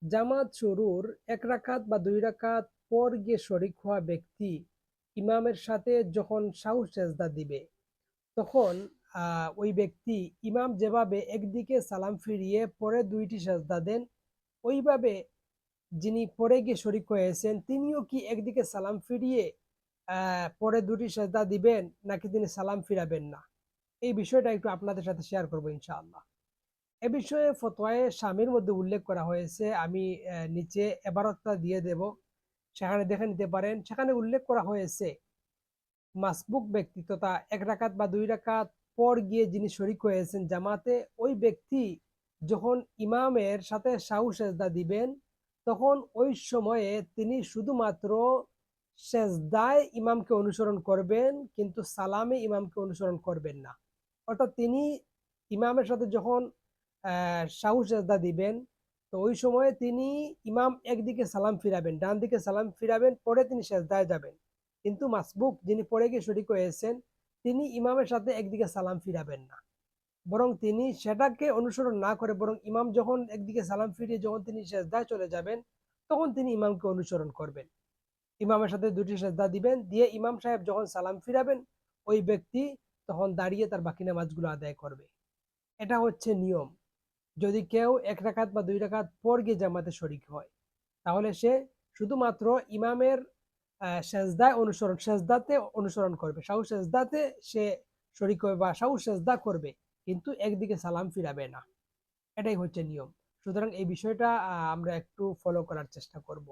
জামাত শুরুর ১ রাকাত বা ২ রাকাত পর গিয়ে শরিক হওয়া ব্যক্তি ইমামের সাথে যখন সাহু সেজদা দিবে, তখন ওই ব্যক্তি ইমাম যেভাবে একদিকে সালাম ফিরিয়ে পরে ২ টি সেজদা দেন, ওইভাবে যিনি পরে গিয়ে শরিক হয়েছেন তিনিও কি একদিকে সালাম ফিরিয়ে পরে ২ টি সেজদা দিবেন নাকি তিনি সালাম ফিরাবেন না? এই বিষয়টা একটু আপনাদের সাথে শেয়ার করব ইনশাআল্লাহ। এ বিষয়ে ফতোয়ায়ে শামির মধ্যে উল্লেখ করা হয়েছে। আমি নিচে এবারতটা দিয়ে দেব। সেখানে দেখে নিতে পারেন। সেখানে উল্লেখ করা হয়েছে মাসবুক ব্যক্তি তথা ১ রাকাত বা ২ রাকাত পর গিয়ে যিনি শরিক হয়েছেন জামাতে, ওই ব্যক্তি যখন ইমামের সাথে সাহু সেজদা দিবেন, তখন ওই সময়ে তিনি শুধুমাত্র সেজদায় ইমামকে অনুসরণ করবেন, কিন্তু সালামে ইমামকে অনুসরণ করবেন না। অর্থাৎ তিনি ইমামের সাথে যখন সাহু সেজদা দিবেন, তো ওই সময়ে তিনি ইমাম একদিকে সালাম ফিরাবেন, ডান দিকে সালাম ফিরাবেন, পরে তিনি সেজদায় যাবেন। কিন্তু মাসবুক যিনি পড়ে গিয়ে শরিক হয়েছেন, তিনি ইমামের সাথে একদিকে সালাম ফিরাবেন না। বরং তিনি সেটাকে অনুসরণ না করে বরং ইমাম যখন একদিকে সালাম ফিরিয়ে যখন তিনি সেজদায় চলে যাবেন, তখন তিনি ইমামকে অনুসরণ করবেন। ইমামের সাথে ২ টি সেজদা দিবেন, দিয়ে ইমাম সাহেব যখন সালাম ফিরাবেন, ওই ব্যক্তি তখন দাঁড়িয়ে তার বাকি নামাজগুলো আদায় করবে। এটা হচ্ছে নিয়ম। যদি কেউ ১ রাকাত বা ২ রাকাত পর গিয়ে জামাতে শরিক হয়, তাহলে সে শুধুমাত্র ইমামের সেজদাতে অনুসরণ করবে। সাহু সেজদাতে সে শরিক হবে বা সাহু সেজদা করবে। কিন্তু একদিকে সালাম ফিরাবে না। এটাই হচ্ছে নিয়ম। সুতরাং এই বিষয়টা আমরা একটু ফলো করার চেষ্টা করব।